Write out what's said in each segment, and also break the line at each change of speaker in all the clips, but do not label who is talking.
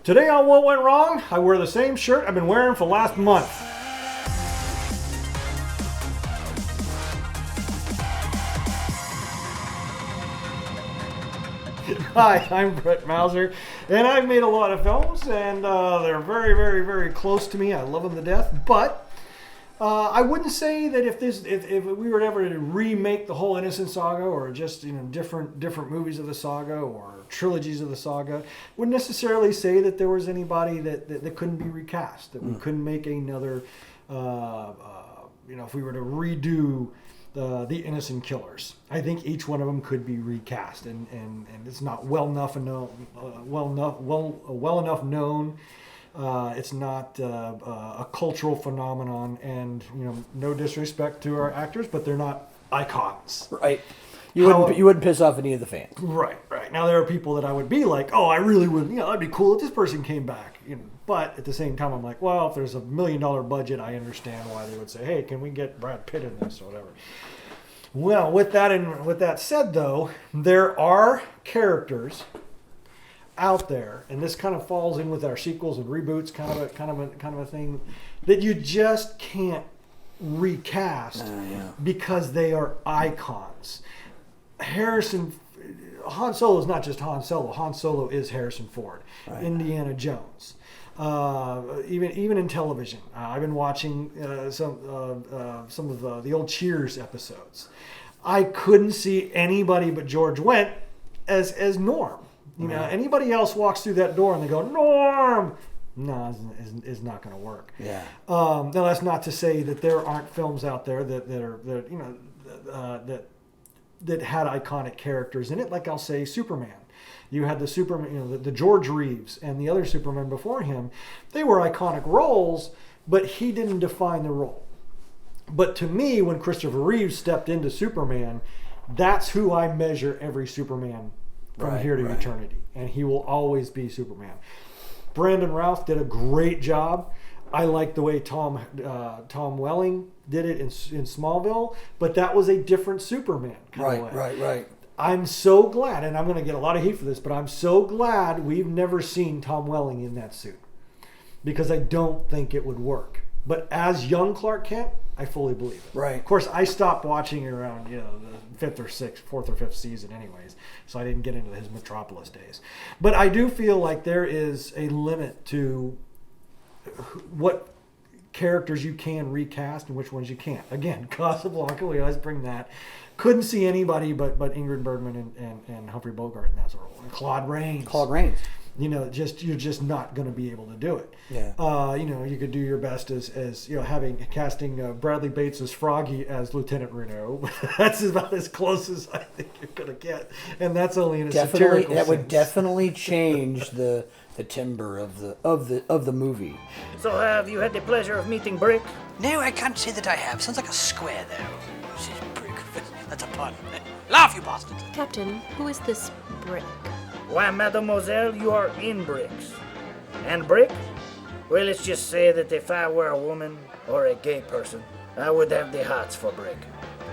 Today on What Went Wrong, I wear the same shirt I've been wearing for the last month. Hi, I'm Brett Mauser, and I've made a lot of films, and they're very, very, very close to me. I love them to death, but I wouldn't say that if we were ever to remake the whole Innocent Saga, or just different movies of the saga or trilogies of the saga, wouldn't necessarily say that there was anybody that couldn't be recast, that we couldn't make another. If we were to redo the Innocent Killers, I think each one of them could be recast, and it's not well enough known. It's not a cultural phenomenon, and no disrespect to our actors, but they're not icons.
Right. You wouldn't piss off any of the fans.
Right. Now there are people that I would be like, oh, I really would. That'd be cool if this person came back. But at the same time, I'm like, well, if there's $1 million budget, I understand why they would say, hey, can we get Brad Pitt in this or whatever. Well, with that said, though, there are characters out there, and this kind of falls in with our sequels and reboots, kind of a thing that you just can't recast because they are icons. Han Solo is not just Han Solo. Han Solo is Harrison Ford. Right. Indiana Jones. Even in television, I've been watching some of the old Cheers episodes. I couldn't see anybody but George Wendt as Norm. Anybody else walks through that door and they go, Norm! No, it's not going to work. Yeah. Now that's not to say that there aren't films out there that had iconic characters in it. Like I'll say Superman. You had the Superman, the George Reeves and the other Superman before him. They were iconic roles, but he didn't define the role. But to me, when Christopher Reeves stepped into Superman, that's who I measure every Superman from here to eternity. And he will always be Superman. Brandon Routh did a great job. I like the way Tom Welling did it in Smallville, but that was a different Superman kind of way. Right. I'm so glad, and I'm going to get a lot of heat for this, but I'm so glad we've never seen Tom Welling in that suit, because I don't think it would work. But as young Clark Kent, I fully believe it. Right. Of course, I stopped watching around the fourth or fifth season anyways, so I didn't get into his Metropolis days. But I do feel like there is a limit to what characters you can recast and which ones you can't. Again, Casablanca, we always bring that. Couldn't see anybody but Ingrid Bergman and Humphrey Bogart in that role. And Claude Rains. You're just not going to be able to do it. Yeah. You could do your best as casting Bradley Bates as Froggy as Lieutenant Renault. That's about as close as I think you're going to get, and that's only in a satirical sense.
That would definitely change the timbre of the movie.
So have you had the pleasure of meeting Brick?
No, I can't say that I have. Sounds like a square though. She's Brick. That's a pun. Laugh, you bastards.
Captain, who is this Brick?
Why, mademoiselle, you are in Bricks. And Brick? Well, let's just say that if I were a woman or a gay person, I would have the hots for Brick.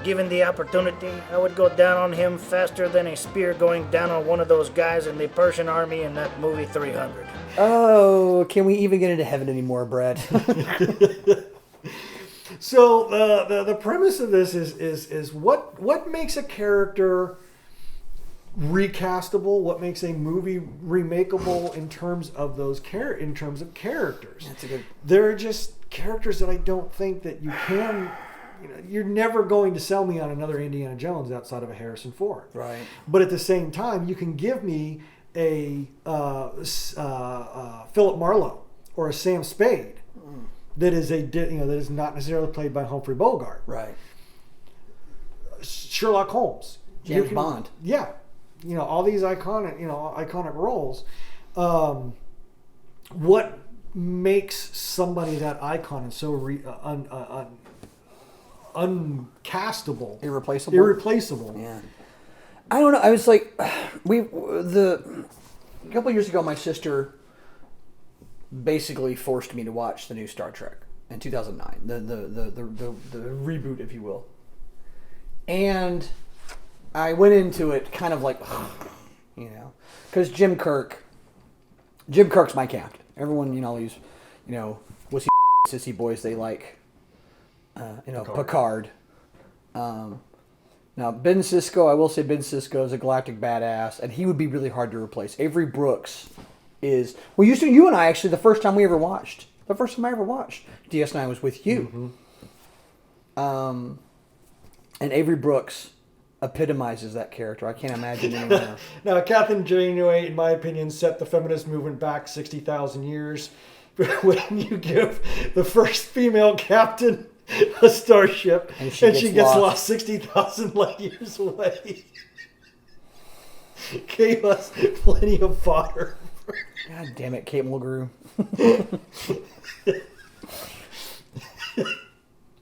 Given the opportunity, I would go down on him faster than a spear going down on one of those guys in the Persian army in that movie 300.
Oh, can we even get into heaven anymore, Brad?
So the premise of this is what makes a character recastable? What makes a movie remakeable in terms of characters?
That's a good.
There are just characters that I don't think that you can. You're never going to sell me on another Indiana Jones outside of a Harrison Ford. Right. But at the same time, you can give me a Philip Marlowe or a Sam Spade. That is not necessarily played by Humphrey Bogart. Right. Sherlock Holmes.
James Bond.
Yeah. All these iconic roles. What makes somebody that icon and so uncastable? Irreplaceable.
Yeah. I don't know. I was like, a couple years ago, my sister basically forced me to watch the new Star Trek in 2009, the reboot, if you will. And I went into it kind of like, because Jim Kirk Jim Kirk's my captain. Everyone, all these, wussy sissy boys, they like, Picard. Now, Ben Sisko, I will say Ben Sisko is a galactic badass, and he would be really hard to replace. Avery Brooks is... Well, you and I, actually, the first time I ever watched DS9 was with you. Mm-hmm. And Avery Brooks epitomizes that character. I can't imagine anymore.
Now, Catherine Janeway, in my opinion, set the feminist movement back 60,000 years. When you give the first female captain a starship and she gets lost 60,000 light years away. Gave us plenty of fodder.
God damn it, Kate Mulgrew.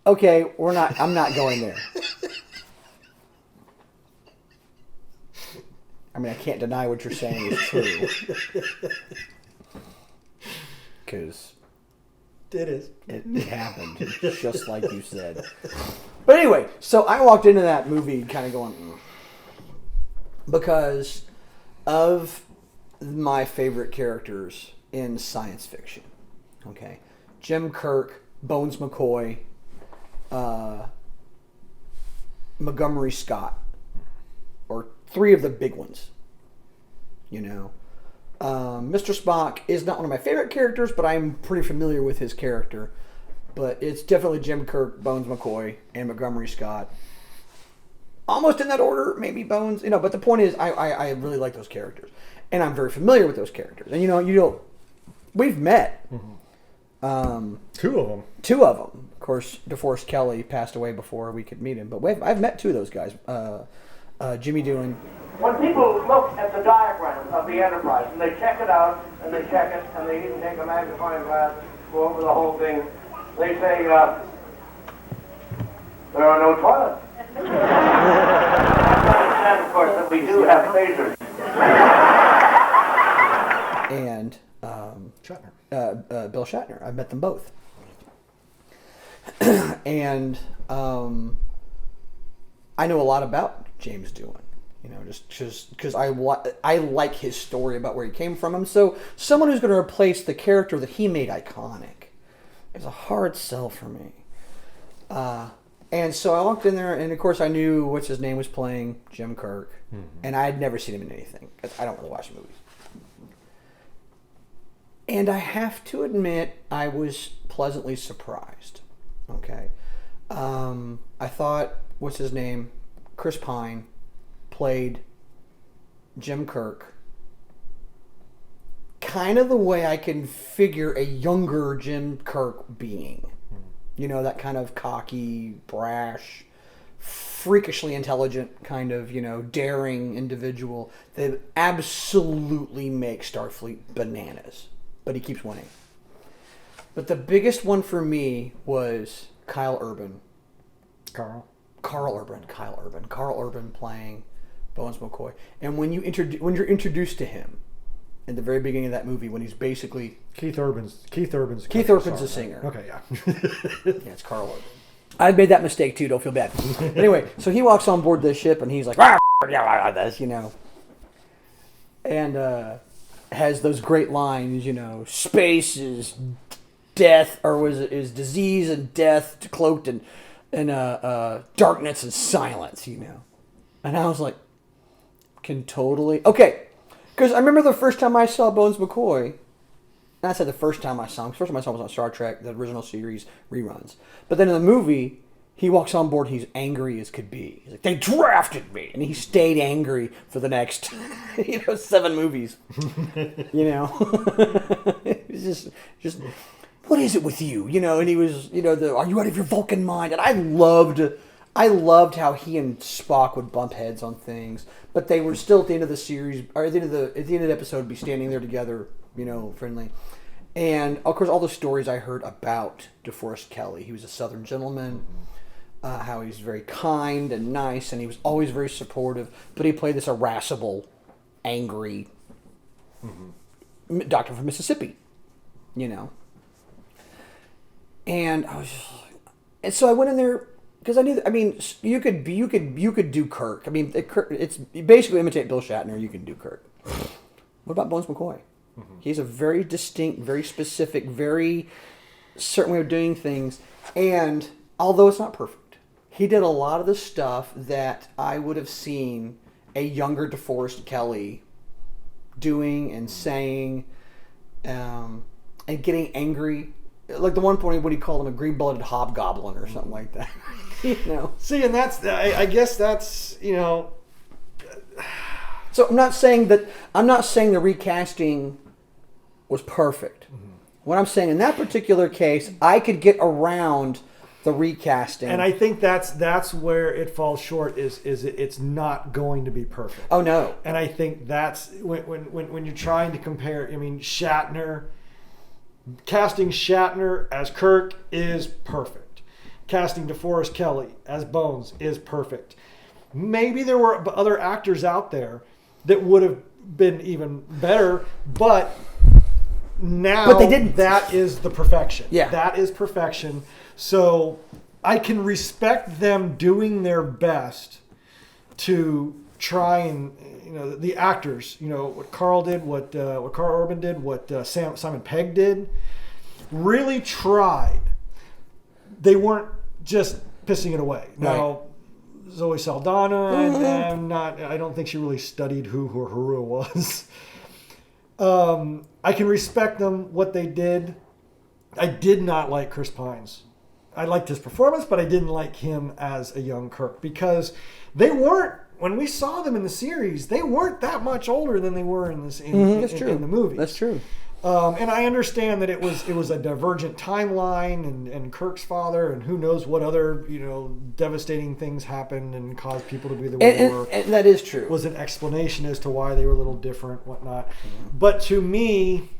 Okay, I'm not going there. I mean, I can't deny what you're saying is true. Because it happened, just like you said. But anyway, so I walked into that movie kind of going, because of my favorite characters in science fiction. Okay, Jim Kirk, Bones McCoy, Montgomery Scott, or three of the big ones. Mr. Spock is not one of my favorite characters, but I'm pretty familiar with his character. But it's definitely Jim Kirk, Bones McCoy, and Montgomery Scott. Almost in that order, maybe Bones. But the point is, I really like those characters. And I'm very familiar with those characters. And, we've met.
Mm-hmm. Two of them.
Of course, DeForest Kelley passed away before we could meet him. But I've met two of those guys. Jimmy Doohan.
When people look at the diagram of the Enterprise, and they check it out, and they check it, and they even take a magnifying glass, go over the whole thing, they say, there are no toilets. You have to understand, of course, that we do have phasers.
And Bill Shatner. I've met them both. And I know a lot about James Doohan. Just because I like his story about where he came from. And so someone who's going to replace the character that he made iconic is a hard sell for me. And so I walked in there, and of course I knew what's his name was playing Jim Kirk, and I had never seen him in anything. I don't really watch movies. And I have to admit, I was pleasantly surprised. Okay, I thought, what's his name, Chris Pine, played Jim Kirk kind of the way I can figure a younger Jim Kirk being. That kind of cocky, brash, freakishly intelligent kind of, daring individual that absolutely makes Starfleet bananas. But he keeps winning. But the biggest one for me was Kyle Urban playing Bones McCoy. And when you're introduced to him in the very beginning of that movie, when he's basically
Keith Urban's
the singer.
Okay, yeah.
Yeah, it's Carl Urban. I made that mistake too. Don't feel bad. Anyway, so he walks on board this ship and he's like, this, and has those great lines, space is death, or is disease and death cloaked in darkness and silence, And I was like, can totally... Okay, because I remember the first time I saw Bones McCoy, and I said the first time I saw him, the first time I saw him was on Star Trek, the original series reruns. But then in the movie, he walks on board, he's angry as could be. He's like, they drafted me! And he stayed angry for the next, 7 movies. It's just, what is it with you? And he was, are you out of your Vulcan mind? And I loved how he and Spock would bump heads on things, but they were still at the end of the series, or at the end of the episode, be standing there together, friendly. And of course, all the stories I heard about DeForest Kelley, he was a Southern gentleman, how he's very kind and nice, and he was always very supportive. But he played this irascible, angry doctor from Mississippi, And I was just like, and so I went in there. Because I knew, you could do Kirk. It's basically imitate Bill Shatner. You can do Kirk. What about Bones McCoy? He has a very distinct, very specific, very certain way of doing things. And although it's not perfect, he did a lot of the stuff that I would have seen a younger DeForest Kelley doing and saying, and getting angry. Like the one point when he called him a green-blooded hobgoblin or something like that.
See, and that's, I guess that's,
So I'm not saying the recasting was perfect. Mm-hmm. What I'm saying in that particular case, I could get around the recasting.
And I think that's where it falls short is it's not going to be perfect.
Oh no.
And I think that's when you're trying to compare, Shatner, casting Shatner as Kirk is perfect. Casting DeForest Kelley as Bones is perfect. Maybe there were other actors out there that would have been even better, but they didn't. That is the perfection.
Yeah.
That is perfection. So I can respect them doing their best to try and, the actors, what Carl did, what Carl Urban did, what Simon Pegg did, really tried. They weren't just pissing it away.
Right.
Now, Zoe Saldana, I don't think she really studied who Uhura was. I can respect them, what they did. I did not like Chris Pine's. I liked his performance, but I didn't like him as a young Kirk because they weren't, when we saw them in the series, they weren't that much older than they were in the movie.
That's true.
And I understand that it was a divergent timeline and Kirk's father and who knows what other, devastating things happened and caused people to be the way they were.
And that is true.
Was an explanation as to why they were a little different, whatnot. Mm-hmm. But to me,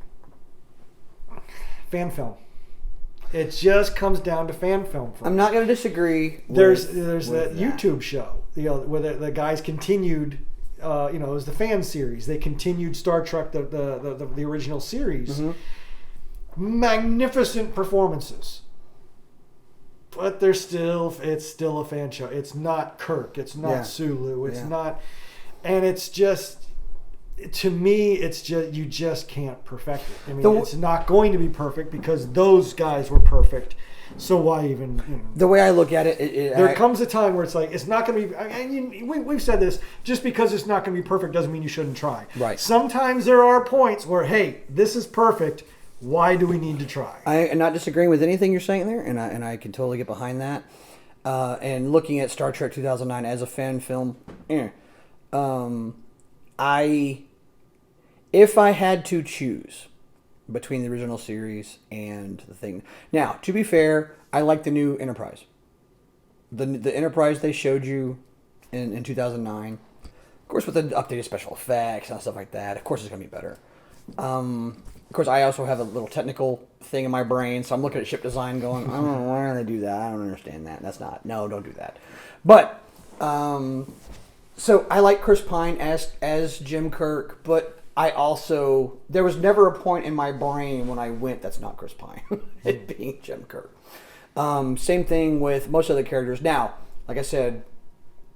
fan film. It just comes down to fan film.
I'm not going to disagree.
There's that YouTube show, where the guys continued. It was the fan series. They continued Star Trek, the original series. Mm-hmm. Magnificent performances, but it's still a fan show. It's not Kirk. It's not Sulu. It's not, and it's just. To me, it's just you just can't perfect it. It's not going to be perfect because those guys were perfect. So why even?
The way I look at it,
there comes a time where it's like it's not going to be. And we've said this. Just because it's not going to be perfect doesn't mean you shouldn't try.
Right.
Sometimes there are points where, hey, this is perfect. Why do we need to try?
I am not disagreeing with anything you're saying there, and I can totally get behind that. And looking at Star Trek 2009 as a fan film, if I had to choose between the original series and the thing. Now, to be fair, I like the new Enterprise. The Enterprise they showed you in 2009. Of course, with the updated special effects and stuff like that. Of course, it's going to be better. Of course, I also have a little technical thing in my brain, so I'm looking at ship design going, I don't know, why do they do that? I don't understand that. Don't do that. But, so I like Chris Pine as Jim Kirk, but there was never a point in my brain when I went, that's not Chris Pine, it being Jim Kirk. Same thing with most other characters. Now, like I said,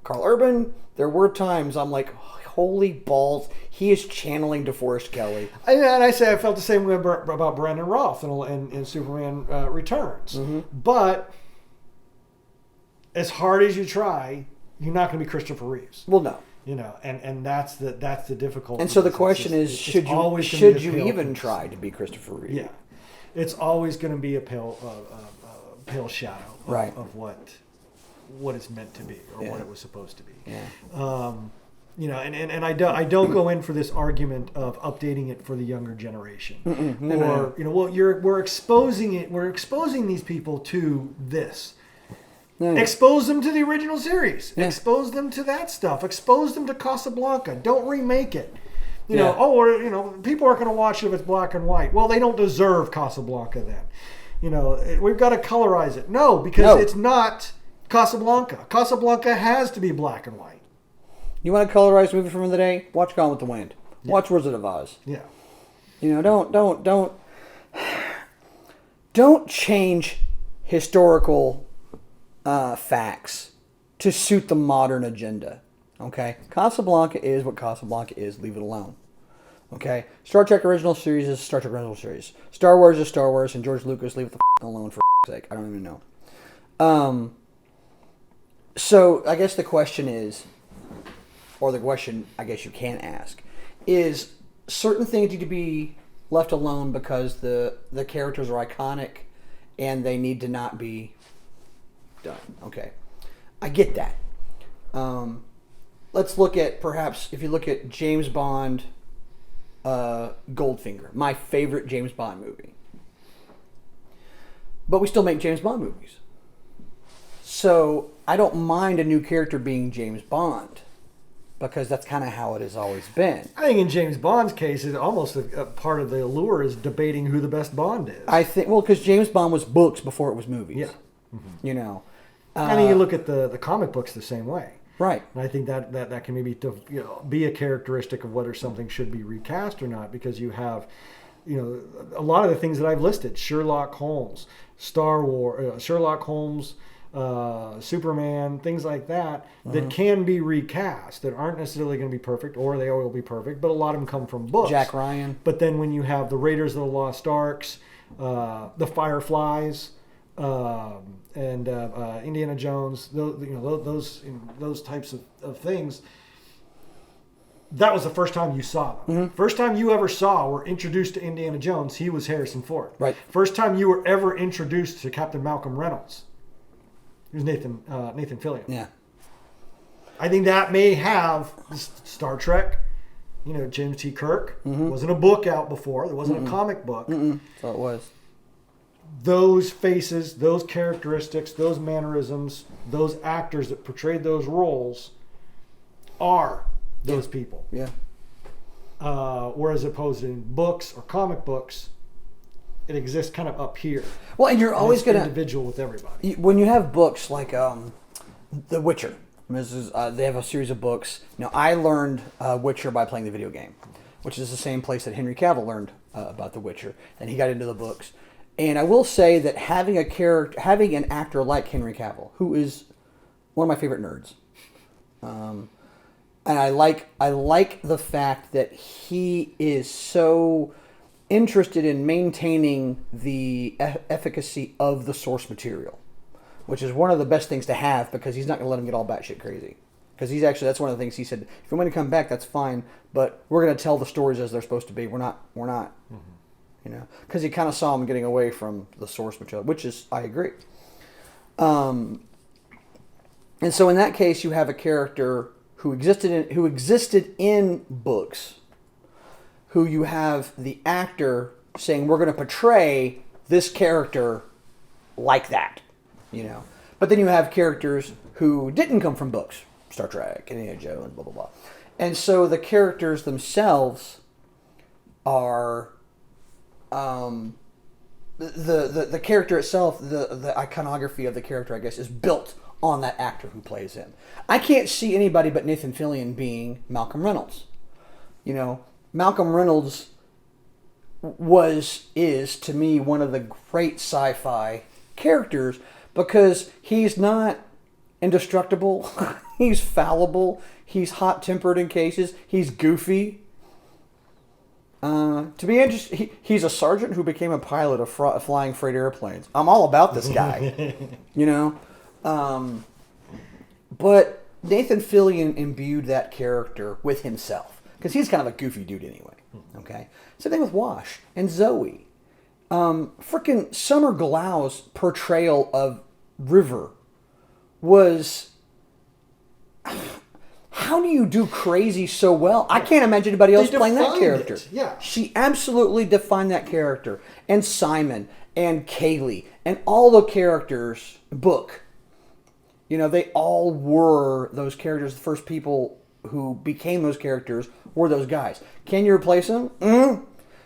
Carl Urban, there were times I'm like, holy balls, he is channeling DeForest Kelley.
And I say I felt the same way about Brandon Roth in Superman Returns. Mm-hmm. But as hard as you try, you're not going to be Christopher Reeves.
Well, no.
And that's the difficulty.
And so the question is, should you even try to be Christopher Reeve?
Yeah, it's always going to be a pale shadow of what it's meant to be or what it was supposed to be.
Yeah.
And I don't go in for this argument of updating it for the younger generation, we're exposing these people to this. No. Expose them to the original series. Yeah. Expose them to that stuff. Expose them to Casablanca. Don't remake it. People aren't going to watch it if it's black and white. Well, they don't deserve Casablanca then. We've got to colorize it. No, because it's not Casablanca. Casablanca has to be black and white.
You want a colorized movie from the day? Watch Gone with the Wind. Yeah. Watch Wizard of Oz.
Yeah.
Don't change historical facts to suit the modern agenda. Okay? Casablanca is what Casablanca is. Leave it alone. Okay, Star Trek original series is Star Trek original series. Star Wars is Star Wars, and George Lucas, leave it the alone for sake. I don't even know. So I guess the question is, or the question I guess you can ask, is certain things need to be left alone because the characters are iconic and they need to not be done. Okay, I get that. Let's look at, perhaps, if you look at James Bond, Goldfinger, my favorite James Bond movie. But we still make James Bond movies. So I don't mind a new character being James Bond, because that's kind of how it has always been.
I think in James Bond's case, it's almost a part of the allure is debating who the best Bond is.
I think, well, because James Bond was books before it was movies.
Yeah.
You know.
I mean, you look at the comic books the same way.
Right.
And I think that can maybe be a characteristic of whether something should be recast or not, because you have, a lot of the things that I've listed: Sherlock Holmes, Star Wars, Sherlock Holmes, Superman, things like that, that can be recast, that aren't necessarily going to be perfect, or they will be perfect, but a lot of them come from books.
Jack Ryan.
But then when you have the Raiders of the Lost Arks, the Fireflies, and Indiana Jones, those types of things. That was the first time you saw them. First time you ever saw or introduced to Indiana Jones, he was Harrison Ford.
Right.
First time you were ever introduced to Captain Malcolm Reynolds, he was Nathan Fillion.
Yeah.
I think that may have Star Trek. James T. Kirk wasn't a book out before. There wasn't a comic book.
So it was.
Those faces, those characteristics, those mannerisms, those actors that portrayed those roles are those people.
Yeah.
Whereas opposed in books or comic books, it exists kind of up here.
Well, and you're always going to
individual with everybody.
When you have books like The Witcher, they have a series of books. I learned Witcher by playing the video game, which is the same place that Henry Cavill learned about The Witcher, and he got into the books. And I will say that having an actor like Henry Cavill, who is one of my favorite nerds, and I like the fact that he is so interested in maintaining the efficacy of the source material, which is one of the best things to have, because he's not going to let him get all batshit crazy. Because that's one of the things he said. If you want to come back, that's fine, but we're going to tell the stories as they're supposed to be. We're not. Because he kind of saw him getting away from the source material, which is, I agree. And so in that case, you have a character who existed in books, who you have the actor saying, we're going to portray this character like that, But then you have characters who didn't come from books, Star Trek, Indiana Jones, blah, blah, blah. And so the characters themselves are... the character itself, the iconography of the character, I guess, is built on that actor who plays him. I can't see anybody but Nathan Fillion being Malcolm Reynolds. Malcolm Reynolds is to me one of the great sci-fi characters, because he's not indestructible, he's fallible, he's hot-tempered in cases, he's goofy. To be interesting, he's a sergeant who became a pilot of flying freight airplanes. I'm all about this guy, But Nathan Fillion imbued that character with himself, because he's kind of a goofy dude anyway. Okay, same thing with Wash and Zoe. Frickin' Summer Glau's portrayal of River was... How do you do crazy so well? I can't imagine anybody else playing that character.
It. Yeah.
She absolutely defined that character. And Simon and Kaylee and all the characters, Book, they all were those characters. The first people who became those characters were those guys. Can you replace them?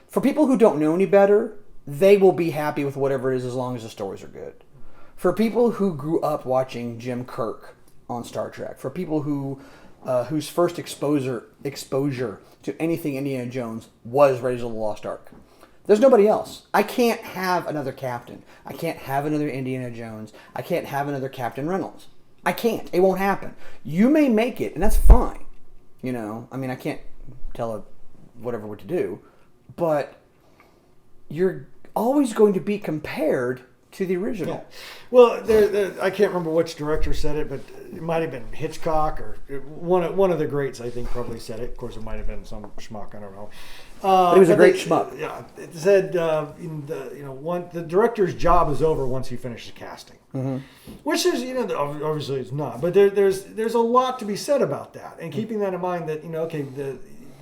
For people who don't know any better, they will be happy with whatever it is as long as the stories are good. For people who grew up watching Jim Kirk on Star Trek, for people whose first exposure to anything Indiana Jones was Raiders of the Lost Ark, there's nobody else. I can't have another captain. I can't have another Indiana Jones. I can't have another Captain Reynolds. I can't. It won't happen. You may make it, and that's fine. I can't tell a whatever what to do, but you're always going to be compared to the original.
Yeah. Well, I can't remember which director said it, but it might have been Hitchcock or one of the greats. I think probably said it. Of course, it might have been some schmuck. I don't know.
But he was a great schmuck.
Yeah, it said the director's job is over once he finishes casting, which is obviously it's not. But there's a lot to be said about that, and keeping that in mind that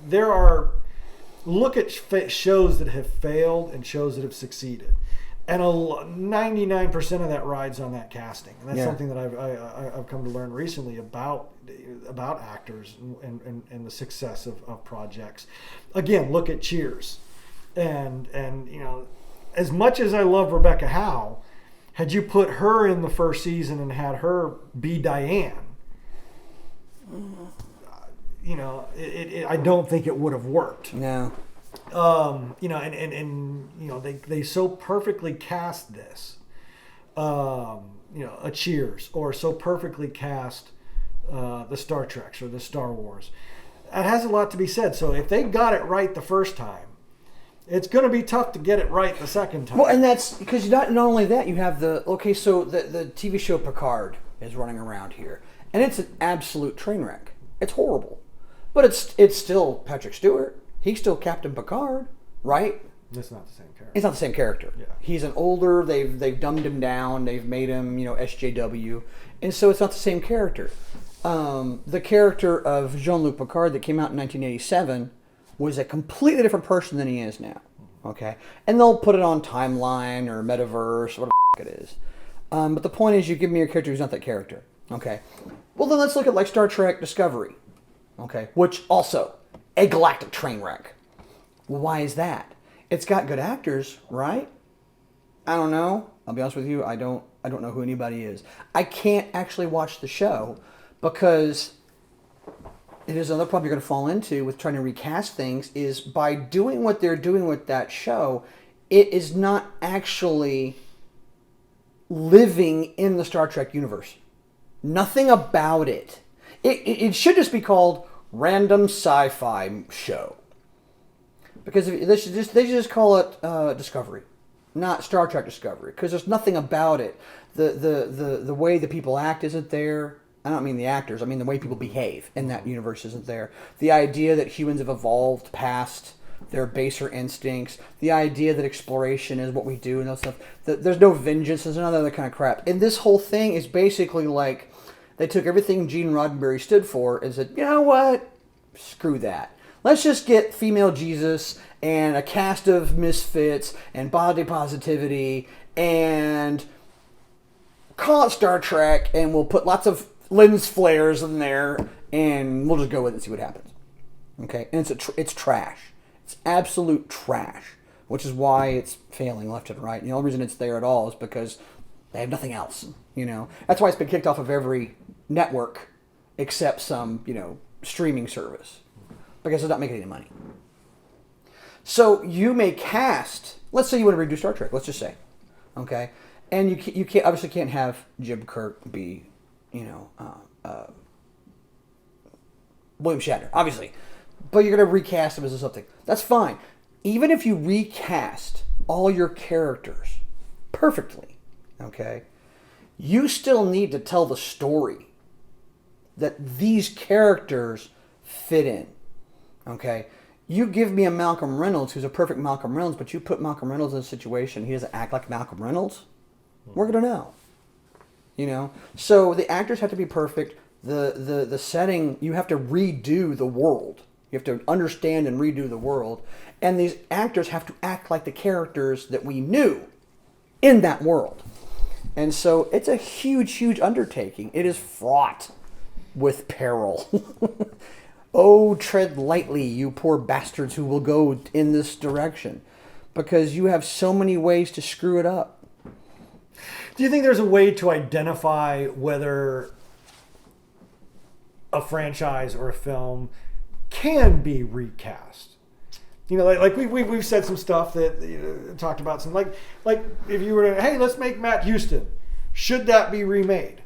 there are look at shows that have failed and shows that have succeeded. And 99% of that rides on that casting, and that's something that I've come to learn recently about actors and the success of projects. Again, look at Cheers, and as much as I love Rebecca Howe, had you put her in the first season and had her be Diane, I don't think it would have worked.
No.
They so perfectly cast this, a Cheers, or so perfectly cast the Star Treks or the Star Wars. It has a lot to be said. So if they got it right the first time, it's going to be tough to get it right the second time.
Well, and that's because not only that, you have the TV show Picard is running around here, and it's an absolute train wreck. It's horrible, but it's still Patrick Stewart. He's still Captain Picard, right?
It's not the same character.
It's not the same character.
Yeah.
He's an older. They've dumbed him down. They've made him SJW, and so it's not the same character. The character of Jean-Luc Picard that came out in 1987 was a completely different person than he is now. Okay, and they'll put it on Timeline or Metaverse, whatever it is. But the point is, you give me a character who's not that character. Okay, well then let's look at like Star Trek Discovery. Okay, which also a galactic train wreck. Well, why is that? It's got good actors, right? I don't know. I'll be honest with you. I don't know who anybody is. I can't actually watch the show because it is another problem you're going to fall into with trying to recast things is by doing what they're doing with that show, it is not actually living in the Star Trek universe. Nothing about it. It should just be called Random Sci-Fi Show. Because they should just call it Discovery, not Star Trek Discovery, because there's nothing about it. The way the people act isn't there. I don't mean the actors. I mean the way people behave in that universe isn't there. The idea that humans have evolved past their baser instincts. The idea that exploration is what we do and those stuff. There's no vengeance. There's none of that kind of crap. And this whole thing is basically like they took everything Gene Roddenberry stood for and said, you know what? Screw that. Let's just get female Jesus and a cast of misfits and body positivity and call it Star Trek, and we'll put lots of lens flares in there and we'll just go with it and see what happens. Okay? And it's trash. It's absolute trash, which is why it's failing left and right. And the only reason it's there at all is because they have nothing else. That's why it's been kicked off of every network except some, streaming service. Because it's not making any money. So you may cast, let's say you want to redo Star Trek, let's just say, okay? And you can't obviously can't have Jim Kirk be, William Shatner, obviously. But you're going to recast him as something. That's fine. Even if you recast all your characters perfectly, okay, you still need to tell the story that these characters fit in. Okay, you give me a Malcolm Reynolds who's a perfect Malcolm Reynolds, but you put Malcolm Reynolds in a situation he doesn't act like Malcolm Reynolds, we're gonna know. So the actors have to be perfect. The setting, you have to redo the world. You have to understand and redo the world, and these actors have to act like the characters that we knew in that world. And so it's a huge, huge undertaking. It is fraught with peril. Oh, tread lightly, you poor bastards who will go in this direction. Because you have so many ways to screw it up.
Do you think there's a way to identify whether a franchise or a film can be recast? Like we've said some stuff that talked about some like if you were to, hey, let's make Matt Houston, should that be remade?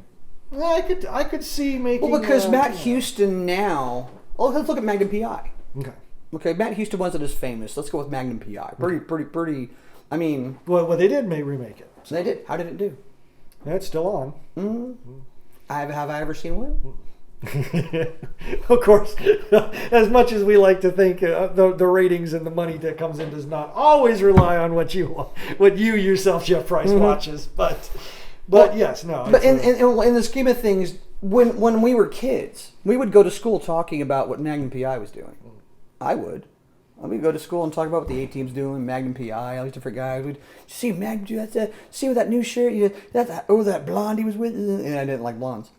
Well, I could see making.
Well, because Matt Houston now. Well, let's look at Magnum Pi.
Okay.
Okay, Matt Houston wasn't as famous. Let's go with Magnum Pi. Pretty. I mean,
well, they did remake it.
So they did. How did it do?
Yeah, it's still on.
Mm-hmm. Have I ever seen one?
Of course, as much as we like to think the ratings and the money that comes in does not always rely on what you yourself, Jeff Price, watches. But yes, no.
But in the scheme of things, when we were kids, we would go to school talking about what Magnum Pi was doing. I would go to school and talk about what the A-Team's doing, Magnum Pi, all these different guys. We'd see Magnum do that. See with that new shirt, that blonde he was with, and I didn't like blondes.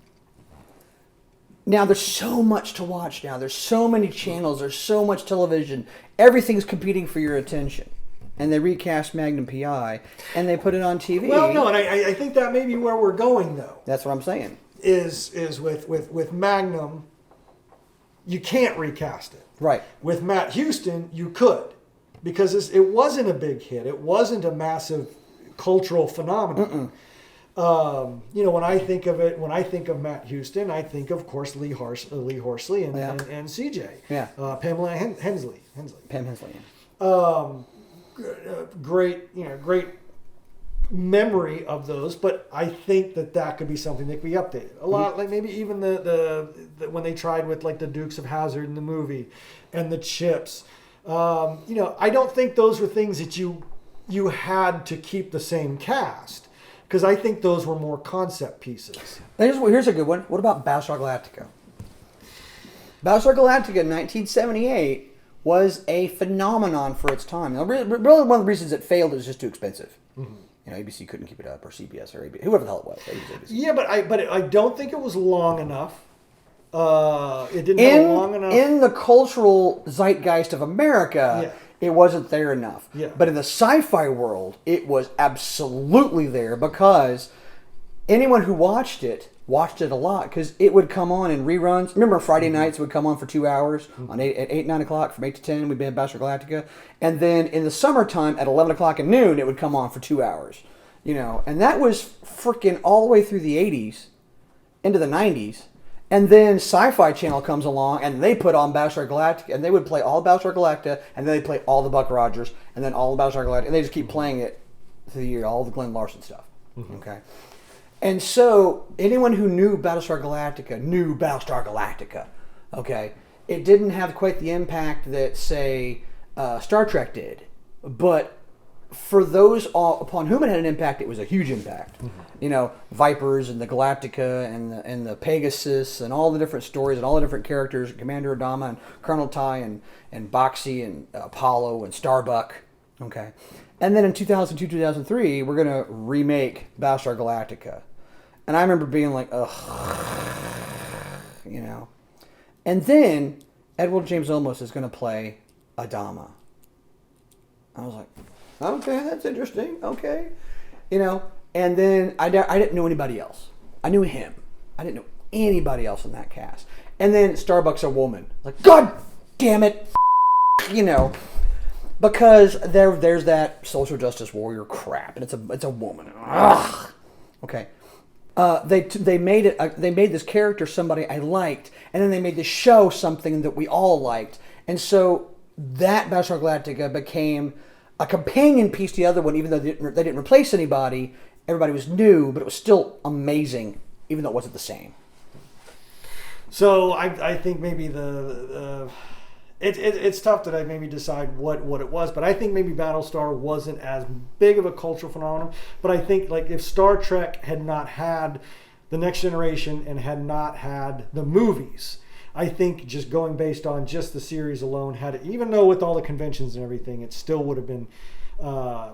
Now there's so much to watch now. There's so many channels. There's so much television. Everything's competing for your attention. And they recast Magnum Pi, and they put it on TV.
Well, no, and I think that may be where we're going, though.
That's what I'm saying.
Is with Magnum, you can't recast it.
Right.
With Matt Houston, you could, because it wasn't a big hit. It wasn't a massive cultural phenomenon. When I think of Matt Houston, I think of course Lee Horsley and CJ.
Yeah.
Pamela Hensley.
Pam Hensley. Yeah.
Great memory of those, but I think that could be something that could be updated a lot. Like maybe even the when they tried with like the Dukes of Hazzard in the movie and the Chips. I don't think those were things that you had to keep the same cast, because I think those were more concept pieces.
Here's a good one. What about Battlestar Galactica? Battlestar Galactica in 1978 was a phenomenon for its time. Now, really, one of the reasons it failed is just too expensive. Mm-hmm. ABC couldn't keep it up, or CBS, or ABC, whoever the hell it was.
Yeah, but I don't think it was long enough. It didn't go long enough.
In the cultural zeitgeist of America, it wasn't there enough.
Yeah.
But in the sci-fi world, it was absolutely there, because anyone who watched it a lot, because it would come on in reruns. Remember Friday nights would come on for 2 hours at 8, 9 o'clock from 8 to 10. We'd be in Battlestar Galactica. And then in the summertime at 11 o'clock at noon, it would come on for 2 hours. And that was freaking all the way through the 80s into the 90s. And then Sci-Fi Channel comes along and they put on Battlestar Galactica, and they would play all of Battlestar Galactica, and then they play all the Buck Rogers, and then all of Battlestar Galactica, and they just keep playing it through the year, all the Glenn Larson stuff. Mm-hmm. Okay. And so anyone who knew Battlestar Galactica, okay, it didn't have quite the impact that, say, Star Trek did. But for those upon whom it had an impact, it was a huge impact. Mm-hmm. Vipers and the Galactica and the Pegasus and all the different stories and all the different characters, Commander Adama and Colonel Ty and Boxey and Apollo and Starbuck. Okay. And then in 2002, 2003, we're going to remake Battlestar Galactica. And I remember being like, ugh, And then Edward James Olmos is going to play Adama. I was like, okay, that's interesting. Okay. And then I didn't know anybody else. I knew him. I didn't know anybody else in that cast. And then Starbuck's a woman. Like, God damn it. Because there's that social justice warrior crap, and it's a woman. Ugh. Okay. They made this character somebody I liked, and then they made the show something that we all liked, and so that Battlestar Galactica became a companion piece to the other one. Even though they didn't replace anybody, everybody was new, but it was still amazing, even though it wasn't the same.
So I think maybe it's tough to maybe decide what it was, but I think maybe Battlestar wasn't as big of a cultural phenomenon. But I think like if Star Trek had not had the Next Generation and had not had the movies, I think just going based on just the series alone, even though with all the conventions and everything, it still would have been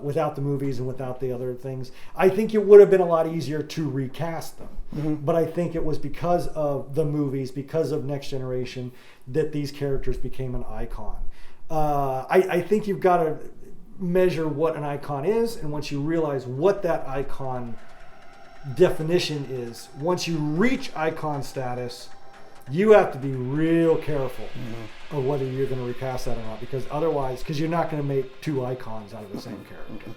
without the movies and without the other things. I think it would have been a lot easier to recast them. Mm-hmm. But I think it was because of the movies, because of Next Generation, that these characters became an icon. I think you've got to measure what an icon is, and once you realize what that icon definition is, once you reach icon status, you have to be real careful of whether you're going to recast that or not, because otherwise, you're not going to make two icons out of the same character.